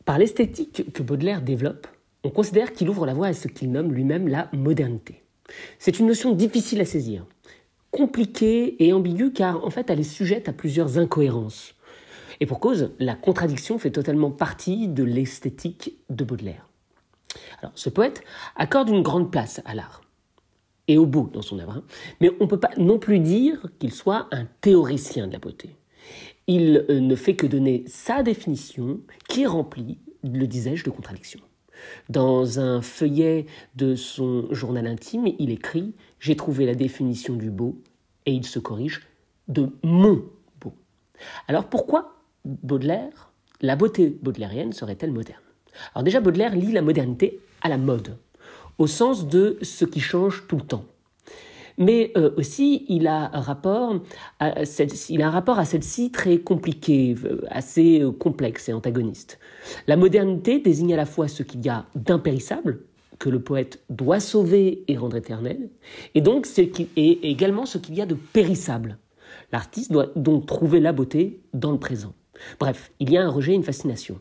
Par l'esthétique que Baudelaire développe, on considère qu'il ouvre la voie à ce qu'il nomme lui-même la modernité. C'est une notion difficile à saisir, compliquée et ambiguë car en fait elle est sujette à plusieurs incohérences. Et pour cause, la contradiction fait totalement partie de l'esthétique de Baudelaire. Alors, ce poète accorde une grande place à l'art et au beau dans son œuvre, mais on ne peut pas non plus dire qu'il soit un théoricien de la beauté. Il ne fait que donner sa définition qui remplit, le disais-je, de contradictions. Dans un feuillet de son journal intime, il écrit « J'ai trouvé la définition du beau » et il se corrige de « mon beau ». Alors pourquoi Baudelaire, la beauté baudelairienne serait-elle moderne ? Alors déjà, Baudelaire lie la modernité à la mode, au sens de ce qui change tout le temps. Mais aussi, il a un rapport à celle-ci très compliqué, assez complexe et antagoniste. La modernité désigne à la fois ce qu'il y a d'impérissable, que le poète doit sauver et rendre éternel, et donc et également ce qu'il y a de périssable. L'artiste doit donc trouver la beauté dans le présent. Bref, il y a un rejet et une fascination.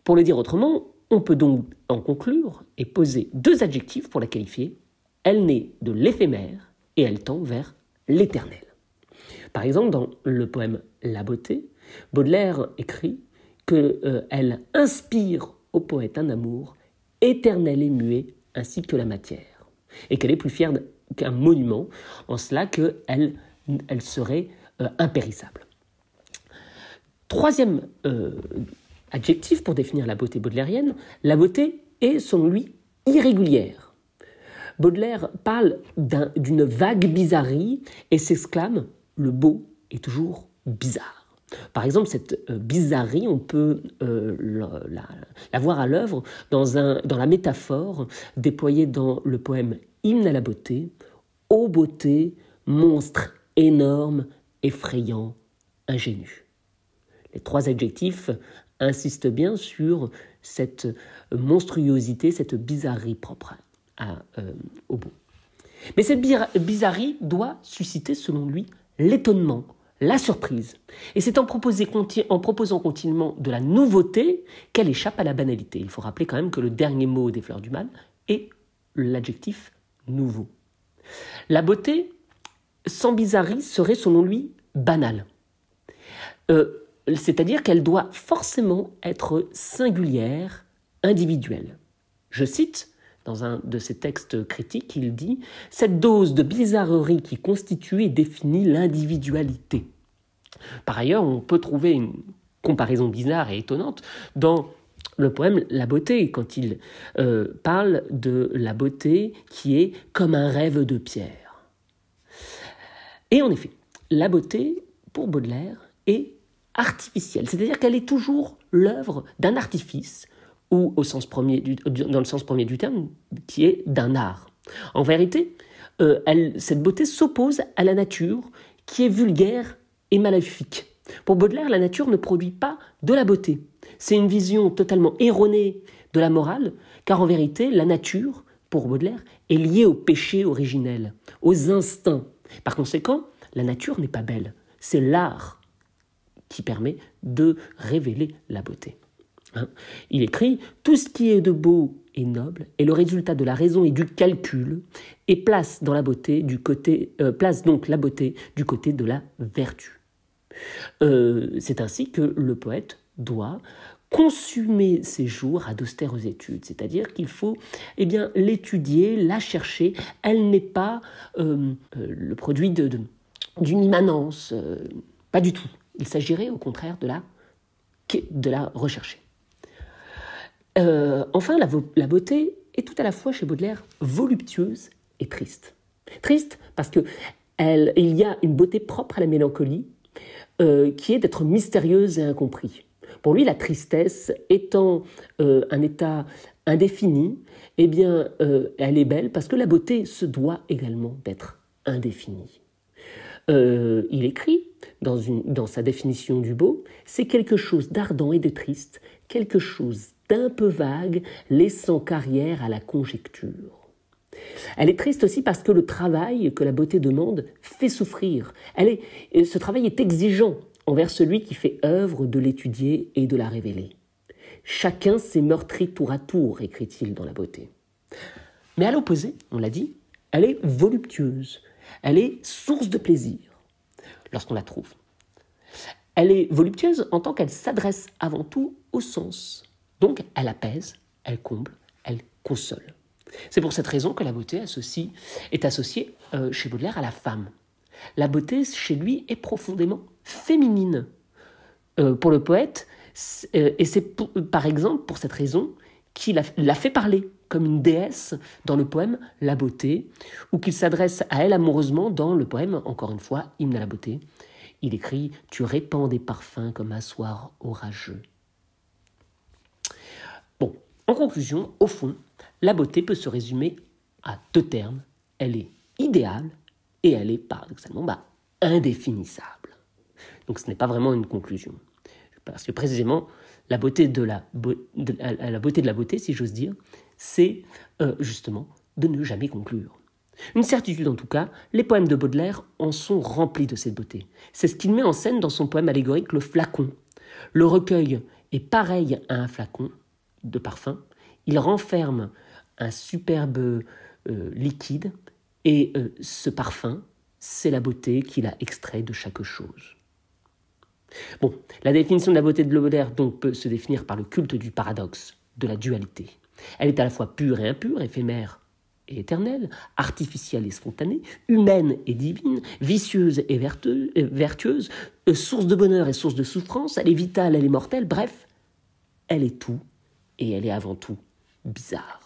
Pour le dire autrement, on peut donc en conclure et poser deux adjectifs pour la qualifier. Elle naît de l'éphémère et elle tend vers l'éternel. Par exemple, dans le poème La beauté, Baudelaire écrit qu'elle inspire au poète un amour éternel et muet ainsi que la matière, et qu'elle est plus fière qu'un monument, en cela qu'elle serait impérissable. Troisième adjectif pour définir la beauté baudelairienne, la beauté est, selon lui, irrégulière. Baudelaire parle d'une vague bizarrerie et s'exclame « le beau est toujours bizarre ». Par exemple, cette bizarrerie, on peut la voir à l'œuvre dans la métaphore déployée dans le poème « Hymne à la beauté », « Ô beauté, monstre énorme, effrayant, ingénu ». Les trois adjectifs insistent bien sur cette monstruosité, cette bizarrerie propre au beau. Mais cette bizarrerie doit susciter, selon lui, l'étonnement, la surprise. Et c'est en proposant continuellement de la nouveauté qu'elle échappe à la banalité. Il faut rappeler quand même que le dernier mot des Fleurs du Mal est l'adjectif nouveau. La beauté, sans bizarrerie, serait, selon lui, banale. C'est-à-dire qu'elle doit forcément être singulière, individuelle. Je cite, dans un de ses textes critiques, il dit « Cette dose de bizarrerie qui constitue et définit l'individualité ». Par ailleurs, on peut trouver une comparaison bizarre et étonnante dans le poème « La beauté », quand il parle de la beauté qui est comme un rêve de pierre. Et en effet, la beauté, pour Baudelaire, est artificielle, c'est-à-dire qu'elle est toujours l'œuvre d'un artifice, ou dans le sens premier du terme, qui est d'un art. En vérité, cette beauté s'oppose à la nature, qui est vulgaire et maléfique. Pour Baudelaire, la nature ne produit pas de la beauté. C'est une vision totalement erronée de la morale, car en vérité, la nature, pour Baudelaire, est liée au péché originel, aux instincts. Par conséquent, la nature n'est pas belle, c'est l'art qui permet de révéler la beauté. Il écrit « Tout ce qui est de beau et noble est le résultat de la raison et du calcul et place donc la beauté du côté de la vertu. » C'est ainsi que le poète doit consumer ses jours à d'austères études, c'est-à-dire qu'il faut l'étudier, la chercher. Elle n'est pas le produit d'une immanence, pas du tout. Il s'agirait au contraire de la rechercher. Enfin, la beauté est tout à la fois chez Baudelaire voluptueuse et triste. Triste parce qu'il y a une beauté propre à la mélancolie qui est d'être mystérieuse et incompris. Pour lui, la tristesse étant un état indéfini, elle est belle parce que la beauté se doit également d'être indéfinie. Il écrit dans sa définition du beau, c'est quelque chose d'ardent et de triste, quelque chose d'un peu vague, laissant carrière à la conjecture. Elle est triste aussi parce que le travail que la beauté demande fait souffrir. Ce travail est exigeant envers celui qui fait œuvre de l'étudier et de la révéler. Chacun s'est meurtri tour à tour, écrit-il dans La beauté. Mais à l'opposé, on l'a dit, elle est voluptueuse, elle est source de plaisir lorsqu'on la trouve. Elle est voluptueuse en tant qu'elle s'adresse avant tout au sens. Donc elle apaise, elle comble, elle console. C'est pour cette raison que la beauté est associée chez Baudelaire à la femme. La beauté chez lui est profondément féminine. Pour le poète, et c'est par exemple pour cette raison qu'il l'a fait parler comme une déesse dans le poème La beauté, ou qu'il s'adresse à elle amoureusement dans le poème, encore une fois, Hymne à la beauté. Il écrit « Tu répands des parfums comme un soir orageux ». Bon, en conclusion, au fond, la beauté peut se résumer à 2 termes. Elle est idéale et elle est paradoxalement indéfinissable. Donc ce n'est pas vraiment une conclusion. Parce que précisément, la beauté de la beauté, si j'ose dire, c'est justement de ne jamais conclure. Une certitude en tout cas, les poèmes de Baudelaire en sont remplis de cette beauté. C'est ce qu'il met en scène dans son poème allégorique Le Flacon. Le recueil est pareil à un flacon de parfum. Il renferme un superbe liquide et ce parfum, c'est la beauté qu'il a extrait de chaque chose. Bon, la définition de la beauté de Baudelaire donc peut se définir par le culte du paradoxe, de la dualité. Elle est à la fois pure et impure, éphémère et éternelle, artificielle et spontanée, humaine et divine, vicieuse et vertueuse, source de bonheur et source de souffrance, elle est vitale, elle est mortelle, bref, elle est tout et elle est avant tout bizarre.